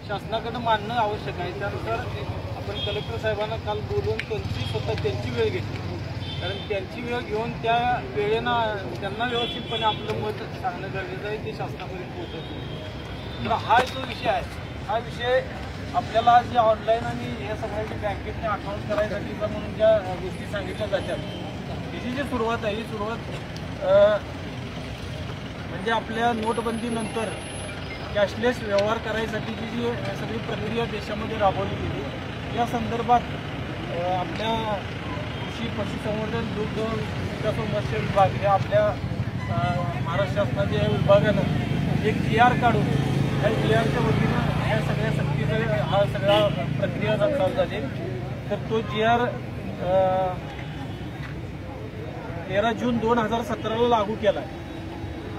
शासनाकडे मानणं आवश्यक आहे। त्यानुसार आपण कलेक्टर साहेबांना काल बोलून त्यांची वेळ घेतली, कारण त्यांची वेळ घेऊन त्या वेळेनं त्यांना व्यवस्थितपणे आपलं मत सांगणं गरजेचं आहे, ते शासनापर्यंत पोहोचवतं। तर हा जो विषय आहे, हा विषय आपल्याला जे ऑनलाईन आणि हे सगळ्यांची बँकेतने अकाउंट करायसाठी जर म्हणून ज्या गोष्टी सांगितल्या जातात, त्याची जी सुरुवात आहे ही सुरुवात म्हणजे आपल्या नोटबंदीनंतर कॅशलेस व्यवहार करायसाठीची जी सगळी प्रक्रिया देशामध्ये राबवली गेली, या संदर्भात आपल्या कृषी पशुसंवर्धन दुग्ध विकास व मत्स्य विभाग या आपल्या महाराष्ट्र शासनाच्या या विभागानं एक GR काढून त्या GRच्या वतीनं ह्या सगळ्या सक्तीचा हा सगळा प्रक्रिया चालू झाली। तर तो GR 13 जून 2017ला लागू केला आहे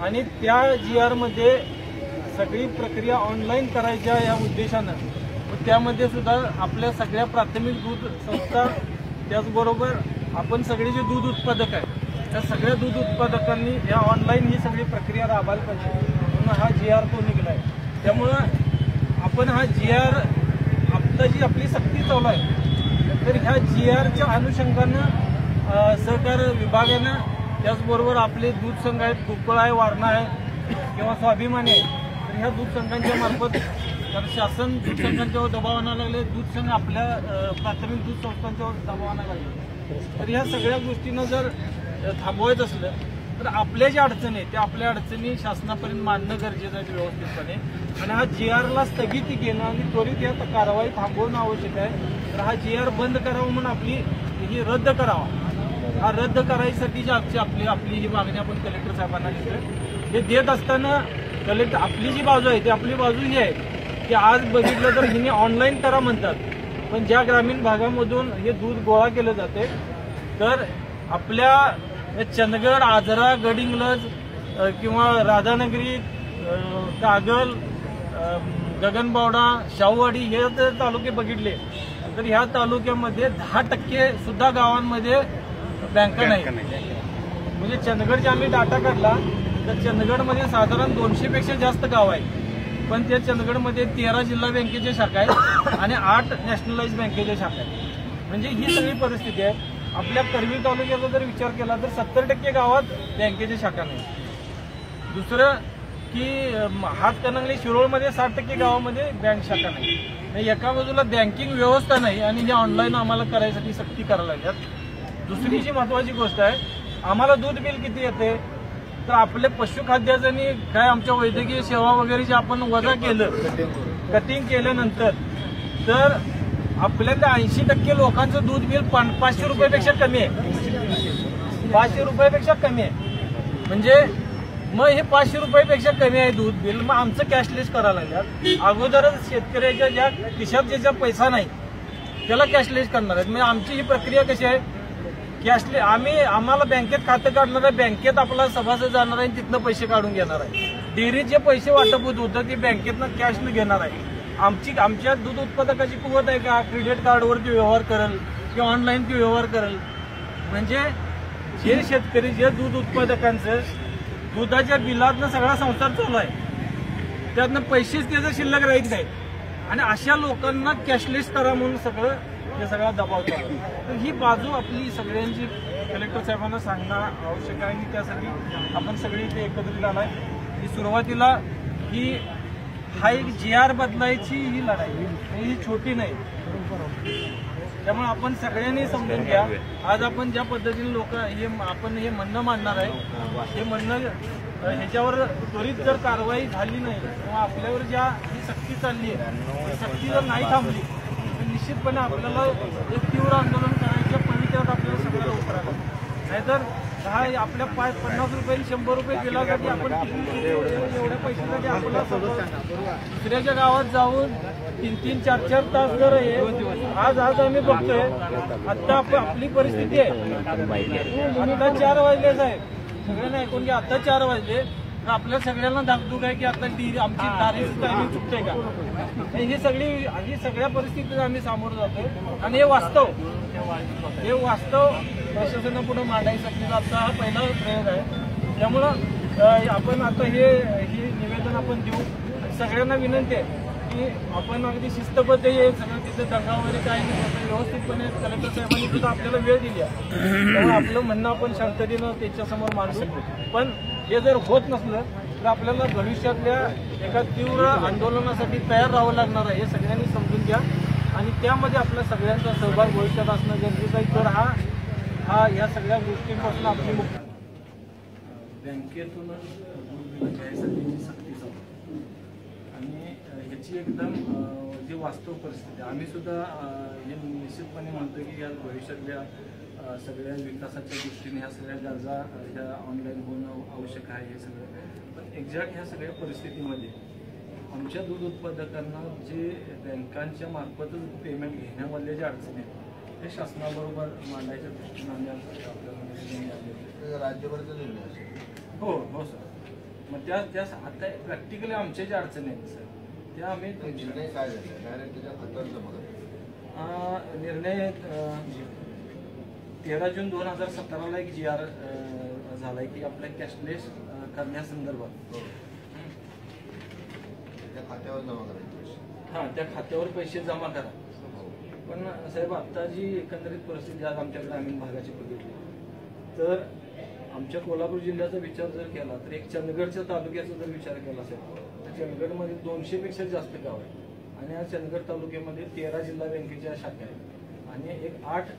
आणि त्या GR मध्ये सगळी प्रक्रिया ऑनलाईन करायच्या या उद्देशानं, त्यामध्ये सुद्धा आपल्या सगळ्या प्राथमिक दूध संस्था, त्याचबरोबर आपण सगळे जे दूध उत्पादक आहे त्या सगळ्या दूध उत्पादकांनी या ऑनलाईन ही सगळी प्रक्रिया राबवायला पाहिजे म्हणून हा GR तो निघाला आहे। त्यामुळं आपण हा GR आता जी आपली सक्ती चालू आहे, तर ह्या GRच्या अनुषंगानं सहकार विभागानं, त्याचबरोबर आपले दूध संघ आहेत, गोकुळ आहे, वारणा आहे किंवा स्वाभिमानी आहे, तर ह्या दूध संघांच्या मार्फत, कारण शासन दूध संघांच्यावर दबाव आणायला लागले, दूध संघ आपल्या प्राथमिक दूध संस्थांच्यावर दबाव आणायला लागले, तर ह्या सगळ्या गोष्टींना जर थांबवायचं असलं तर आपल्या ज्या अडचणी आहेत त्या आपल्या अडचणी शासनापर्यंत मांडणं गरजेचं आहे व्यवस्थितपणे, आणि हा GRला स्थगिती घेणं आणि त्वरित या कारवाई थांबवणं आवश्यक आहे। तर हा GR बंद करावा म्हणून आपली ही रद्द करावा, हा रद्द करायसाठी आपली ही मागणी आपण कलेक्टर साहेबांना देतोय। हे देत असताना कलेक्टर आपली जी बाजू आहे ती आपली बाजू ही आहे की आज बघितलं तर हिने ऑनलाईन करा म्हणतात, पण ज्या ग्रामीण भागामधून हे दूध गोळा केलं जाते, तर आपल्या चंदगड, आजरा, गडिंग्लज किंवा राधानगरी, कागल, गगनबावडा, शाहूवाडी हे जर तालुके बघितले तर ह्या तालुक्यामध्ये 10% सुद्धा गावांमध्ये बँका नाही। म्हणजे चंदगडचे आम्ही डाटा काढला तर चंदगडमध्ये साधारण 200पेक्षा जास्त गाव आहेत, पण त्या चंदगडमध्ये 13 जिल्हा बँकेच्या शाखा आहेत आणि 8 नॅशनलाइज बँकेच्या शाखा आहेत। म्हणजे ही सगळी परिस्थिती आहे। आपल्या करवीर तालुक्याचा जर विचार केला तर 70% गावात बँकेच्या शाखा नाही। दुसरं की हातकणंगले, शिरोळमध्ये 60% गावामध्ये बँक शाखा नाही। एका बाजूला बँकिंग व्यवस्था नाही आणि हे ऑनलाईन आम्हाला करायसाठी सक्ती करायला लागल्यात। दुसरी जी महत्वाची गोष्ट आहे, आम्हाला दूध बिल किती येते, तर आपले पशुखाद्याचं आणि काय आमच्या वैद्यकीय सेवा वगैरे जे आपण वजा केलं, कटिंग केल्यानंतर, तर आपल्याला 80% लोकांचं दूध बिल 500 रुपयापेक्षा कमी आहे, 500 रुपयापेक्षा कमी आहे। म्हणजे मग हे 500 रुपयापेक्षा कमी आहे दूध बिल, मग आमचं कॅशलेस करायला लागल्यात। अगोदरच शेतकऱ्याच्या ज्या खिशात ज्याचा पैसा नाही त्याला कॅशलेस करणार आहेत। म्हणजे आमची ही प्रक्रिया कशी आहे, कॅशलेस आम्हाला बँकेत खातं काढणार आहे, बँकेत आपला सभासद जाणार आहे, तिथनं पैसे काढून घेणार आहे। डेअरीत जे पैसे वाटप होत होतं ते बँकेतनं कॅशनं घेणार आहे। आमच्या दूध उत्पादकाची कुवत आहे का क्रेडिट कार्डवरती व्यवहार करेल किंवा ऑनलाईन ती व्यवहार करेल? म्हणजे जे शेतकरी, जे दूध उत्पादकांचं दुधाच्या बिलातनं सगळा संसार चालू आहे, त्यातनं पैसेच त्याचं शिल्लक राहत नाही, आणि अशा लोकांना कॅशलेस करा म्हणून हे सगळा दबाव चालू। तर ही बाजू आपली सगळ्यांची कलेक्टर साहेबांना सांगणं आवश्यक आहे आणि त्यासाठी आपण सगळे इथे एकत्रित आलाय। ही सुरुवातीला हा एक GR बदलायची ही लढाई, ही छोटी नाही, त्यामुळे आपण सगळ्यांनी समजून घ्या। आज आपण ज्या पद्धतीने आपण हे म्हणणं मांडणार आहे, हे म्हणणं ह्याच्यावर त्वरित जर कारवाई झाली नाही किंवा आपल्यावर ज्या ही सक्ती चालली आहे, सक्ती जर नाही थांबली तर निश्चितपणे आपल्याला एक तीव्र आंदोलन करायच्या पवित्र्यात आपल्याला सगळ्याला उतरायला, नाहीतर आपल्या 50 रुपये 100 रुपये बिलासाठी आपण एवढ्या पैशासाठी आपल्याला दुसऱ्याच्या गावात जाऊन 3-3, 4-4 तास जर आज आम्ही बघतोय, आता आपली परिस्थिती आहे, आता 4 वाजले साहेब, सगळ्यांना ऐकून घ्या, आता 4 वाजले, आपल्या सगळ्यांना धाकधूक आहे की आता आमची तारीख टायमिंग चुकते का? ही सगळ्या परिस्थितीत आम्ही सामोरं जातोय आणि हे वास्तव प्रशासनापुढे मांडायसाठी आमचा हा पहिला प्रयोग आहे। त्यामुळं आपण आता हे निवेदन आपण देऊ। सगळ्यांना विनंती आहे की आपण अगदी शिस्तबद्ध हे सगळं तिथं दंगा वगैरे काही नाही, व्यवस्थितपणे कलेक्टर साहेबांनी सुद्धा आपल्याला वेळ दिली आहे. त्यामुळे आपलं म्हणणं आपण शांततेनं त्याच्यासमोर मांडू. पण हे जर होत नसलं तर आपल्याला भविष्यातल्या एका तीव्र आंदोलनासाठी तयार राहावं लागणार आहे, हे सगळ्यांनी समजून घ्या. आणि त्यामध्ये आपल्या सगळ्यांचा सहभाग भविष्यात असणं गरजेचं आहे. तर हा या सगळ्या गोष्टींपासून आपली मुक्त बँकेतून घ्यायसाठी सक्ती चालू आणि ह्याची एकदम जी वास्तव परिस्थिती आम्ही सुद्धा हे निश्चितपणे म्हणतो की या भविष्यातल्या सगळ्या विकासाच्या दृष्टीने ह्या सगळ्या गरजा ह्या ऑनलाईन होणं आवश्यक आहे हे सगळं. पण एक्झॅक्ट ह्या सगळ्या परिस्थितीमध्ये आमच्या दूध उत्पादकांना जे बँकांच्या मार्फतच पेमेंट घेण्यामधल्या ज्या अडचणी आहेत ते शासनाबरोबर मांडायच्या दृष्टीने आम्ही आपल्याला राज्यभरचा निर्णय असेल. हो हो सर. मग त्या आता प्रॅक्टिकली आमच्या ज्या अडचणी आहेत सर त्या आम्ही निर्णय काय झाला डायरेक्ट त्याच्या हातात जमा निर्णय 13 जून 2017ला एक GR झालाय की आपल्या कॅशलेस करण्यासंदर्भात त्या खात्यावर जमा करायचे. हां, त्या खात्यावर पैसे जमा करा. पण साहेब आता जी एकंदरीत परिस्थिती आज आमच्या ग्रामीण भागाची बघितली तर आमच्या कोल्हापूर जिल्ह्याचा विचार जर केला तर एक चंदगडच्या तालुक्याचा जर विचार केला असेल तर चंदगडमध्ये 200पेक्षा जास्त गाव आहेत आणि या चंदगड तालुक्यामध्ये 13 जिल्हा बँकेच्या शाखा आहेत आणि एक 8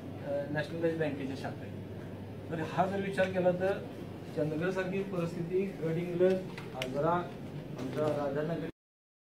नॅशनलाइज बँकेच्या शाखा आहेत. तर हा जर विचार केला तर चंदगडसारखी परिस्थिती गडहिंग्लज, आजरा, आमचा राधानगरी